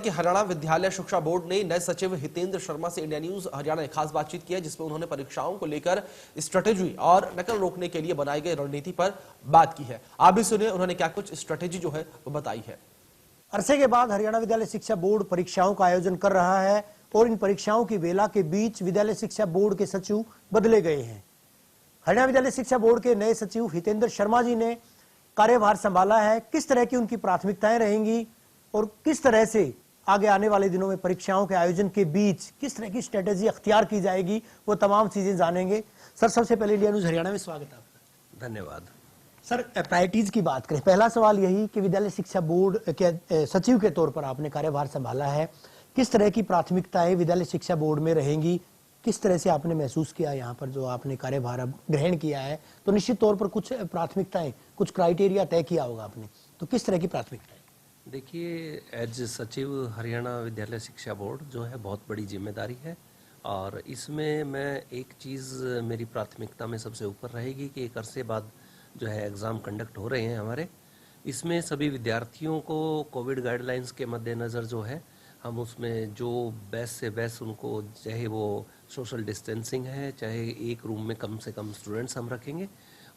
कि हरियाणा विद्यालय शिक्षा बोर्ड ने नए सचिव हितेंद्र शर्मा से इंडिया न्यूज हरियाणा ने खास बातचीत की है, जिसमें उन्होंने परीक्षाओं को लेकर स्ट्रेटेजी और नकल रोकने के लिए बनाई गई रणनीति पर बात की है। आप भी सुनिए उन्होंने क्या कुछ स्ट्रेटेजी जो है वो बताई है। अरसे के बाद हरियाणा विद्यालय शिक्षा बोर्ड परीक्षाओं का आयोजन कर रहा है और इन परीक्षाओं की वेला के बीच विद्यालय शिक्षा बोर्ड के सचिव बदले गए हैं। हरियाणा विद्यालय शिक्षा बोर्ड के नए सचिव हितेंद्र शर्मा जी ने कार्यभार संभाला है। किस तरह की उनकी प्राथमिकताएं रहेंगी और किस तरह से आगे आने वाले दिनों में परीक्षाओं के आयोजन के बीच किस तरह की स्ट्रेटेजी अख्तियार की जाएगी, वो तमाम चीजें जानेंगे। सर, सबसे पहले इंडिया न्यूज हरियाणा में स्वागत है आपका। धन्यवाद सर, प्रायोरिटीज की बात करें, पहला सवाल यही कि विद्यालय शिक्षा बोर्ड के सचिव के तौर पर आपने कार्यभार संभाला है, किस तरह की प्राथमिकताएं विद्यालय शिक्षा बोर्ड में रहेंगी, किस तरह से आपने महसूस किया यहाँ पर जो आपने कार्यभार अब ग्रहण किया है? तो निश्चित तौर पर कुछ प्राथमिकताएं, कुछ क्राइटेरिया तय किया होगा आपने, तो किस तरह की प्राथमिकताएं? देखिए, एज सचिव हरियाणा विद्यालय शिक्षा बोर्ड जो है बहुत बड़ी जिम्मेदारी है और इसमें मैं एक चीज़ मेरी प्राथमिकता में सबसे ऊपर रहेगी कि एक अरसे बाद जो है एग्ज़ाम कंडक्ट हो रहे हैं हमारे, इसमें सभी विद्यार्थियों को कोविड गाइडलाइंस के मद्देनज़र जो है हम उसमें जो बेस्ट से बेस्ट उनको, चाहे वो सोशल डिस्टेंसिंग है, चाहे एक रूम में कम से कम स्टूडेंट्स हम रखेंगे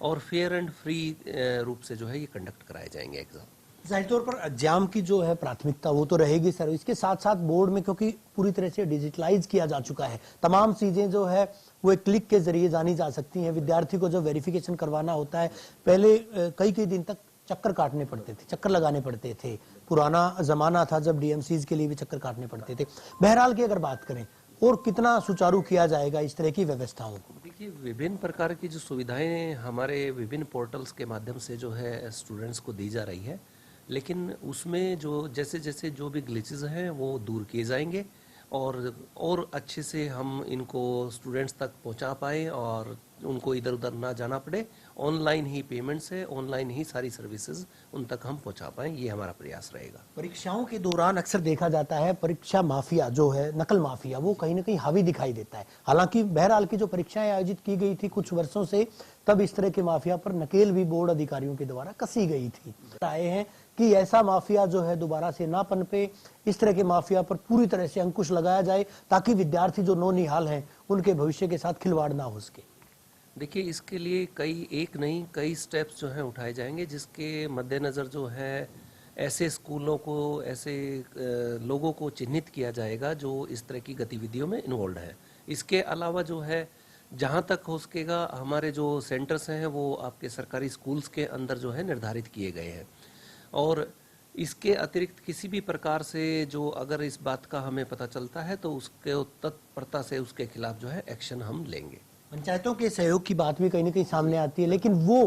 और फेयर एंड फ्री रूप से जो है ये कंडक्ट कराए जाएंगे एग्ज़ाम। जाहिर तौर पर एग्जाम की जो है प्राथमिकता वो तो रहेगी सर, इसके साथ साथ बोर्ड में क्योंकि पूरी तरह से डिजिटलाइज किया जा चुका है, तमाम चीजें जो है वो एक क्लिक के जरिए जानी जा सकती हैं। विद्यार्थी को जो वेरिफिकेशन करवाना होता है, पहले कई दिन तक चक्कर काटने पड़ते थे, चक्कर लगाने पड़ते थे, पुराना जमाना था जब डीएमसीज के लिए भी चक्कर काटने पड़ते थे। बहरहाल की अगर बात करें और कितना सुचारू किया जाएगा इस तरह की व्यवस्थाओं को? देखिए, विभिन्न प्रकार की जो सुविधाएं हमारे विभिन्न पोर्टल्स के माध्यम से जो है स्टूडेंट्स को दी जा रही है, लेकिन उसमें जो जैसे जैसे जो भी ग्लिचेस हैं वो दूर किए जाएंगे और अच्छे से हम इनको स्टूडेंट्स तक पहुंचा पाएँ और उनको इधर उधर ना जाना पड़े। ऑनलाइन ही पेमेंट्स है, ऑनलाइन ही सारी सर्विसेज उन तक हम पहुंचा पाएँ, ये हमारा प्रयास रहेगा। परीक्षाओं के दौरान अक्सर देखा जाता है परीक्षा माफिया जो है, नकल माफिया, वो कहीं ना कहीं हावी दिखाई देता है। हालांकि बहरहाल की जो परीक्षाएं आयोजित की गई थी कुछ वर्षों से, तब इस तरह के माफिया पर नकेल भी बोर्ड अधिकारियों के द्वारा कसी गई थी। आए हैं कि ऐसा माफिया जो है दोबारा से ना पनपे, इस तरह के माफिया पर पूरी तरह से अंकुश लगाया जाए ताकि विद्यार्थी जो नौनिहाल हैं उनके भविष्य के साथ खिलवाड़ ना हो सके। देखिए, इसके लिए कई स्टेप्स जो हैं उठाए जाएंगे, जिसके मद्देनज़र जो है ऐसे स्कूलों को, ऐसे लोगों को चिन्हित किया जाएगा जो इस तरह की गतिविधियों में इन्वॉल्व है। इसके अलावा जो है जहाँ तक हो सकेगा हमारे जो सेंटर्स हैं वो आपके सरकारी स्कूल्स के अंदर जो है निर्धारित किए गए हैं और इसके अतिरिक्त किसी भी प्रकार से जो अगर इस बात का हमें पता चलता है तो उसके तत्परता से उसके खिलाफ जो है एक्शन हम लेंगे। पंचायतों के सहयोग की बात भी कहीं ना कहीं सामने आती है, लेकिन वो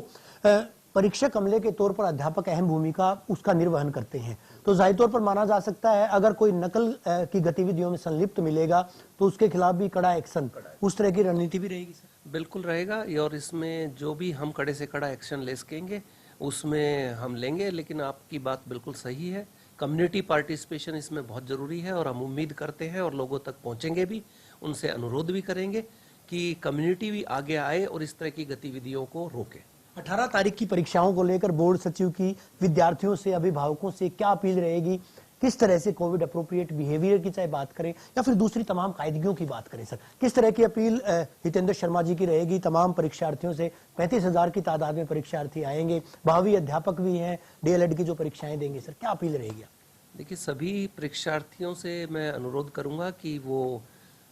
परीक्षक अमले के तौर पर अध्यापक अहम भूमिका उसका निर्वहन करते हैं, तो जाहिर तौर पर माना जा सकता है अगर कोई नकल की गतिविधियों में संलिप्त मिलेगा तो उसके खिलाफ भी कड़ा एक्शन, उस तरह की रणनीति भी रहेगी सर? बिल्कुल रहेगा और इसमें जो भी हम कड़े से कड़ा एक्शन ले सकेंगे उसमें हम लेंगे। लेकिन आपकी बात बिल्कुल सही है, कम्युनिटी पार्टिसिपेशन इसमें बहुत ज़रूरी है और हम उम्मीद करते हैं और लोगों तक पहुंचेंगे भी, उनसे अनुरोध भी करेंगे कि कम्युनिटी भी आगे आए और इस तरह की गतिविधियों को रोके। 18 तारीख की परीक्षाओं को लेकर बोर्ड सचिव की विद्यार्थियों से, अभिभावकों से क्या अपील रहेगी? किस तरह से कोविड अप्रोप्रिएट बिहेवियर की चाहे बात करें या फिर दूसरी तमाम कायदगियों की बात करें, सर किस तरह की अपील हितेंद्र शर्मा जी की रहेगी तमाम परीक्षार्थियों से? 35,000 की तादाद में परीक्षार्थी आएंगे, भावी अध्यापक भी हैं, डीएलएड की जो परीक्षाएं देंगे, सर क्या अपील रहेगी? देखिए, सभी परीक्षार्थियों से मैं अनुरोध करूंगा कि वो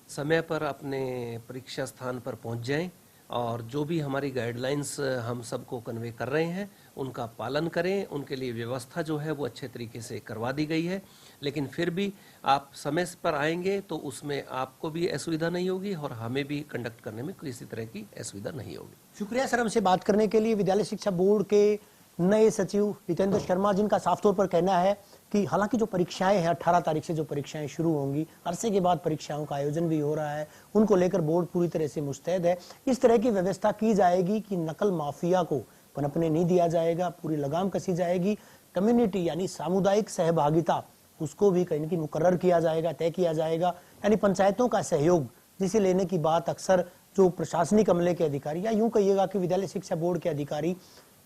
समय पर अपने परीक्षा स्थान पर पहुंच जाएं और जो भी हमारी गाइडलाइंस हम सबको कन्वे कर रहे हैं उनका पालन करें। उनके लिए व्यवस्था जो है वो अच्छे तरीके से करवा दी गई है, लेकिन फिर भी आप समय पर आएंगे तो उसमें आपको भी असुविधा नहीं होगी और हमें भी कंडक्ट करने में किसी तरह की असुविधा नहीं होगी। शुक्रिया सर हमसे बात करने के लिए। विद्यालय शिक्षा बोर्ड के नए सचिव हितेंद्र शर्मा, जिनका साफ तौर पर कहना है कि हालांकि जो परीक्षाएं हैं 18 तारीख से जो परीक्षाएं शुरू होंगी, अरसे के बाद परीक्षाओं का आयोजन भी हो रहा है, उनको लेकर बोर्ड पूरी तरह से मुस्तैद है। इस तरह की व्यवस्था की जाएगी कि नकल माफिया को पनपने नहीं दिया जाएगा, पूरी लगाम कसी जाएगी। कम्युनिटी यानी सामुदायिक सहभागिता, उसको भी कहीं ना कहीं मुकर्रर किया जाएगा, तय किया जाएगा। यानी पंचायतों का सहयोग जिसे लेने की बात अक्सर जो प्रशासनिक अमले के अधिकारी या यूं कहिएगा कि विद्यालय शिक्षा बोर्ड के अधिकारी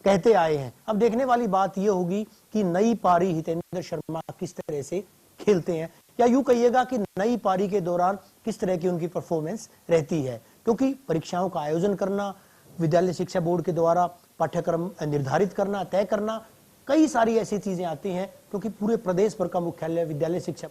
कहते आए हैं। अब देखने वाली बात यह होगी कि नई पारी हितेंद्र शर्मा किस तरह से खेलते हैं, या यूं कहिएगा कि नई पारी के दौरान किस तरह की उनकी परफॉर्मेंस रहती है। क्योंकि परीक्षाओं का आयोजन करना, विद्यालय शिक्षा बोर्ड के द्वारा पाठ्यक्रम निर्धारित करना, तय करना, कई सारी ऐसी चीजें आती हैं, क्योंकि पूरे प्रदेश भर का मुख्यालय विद्यालय शिक्षा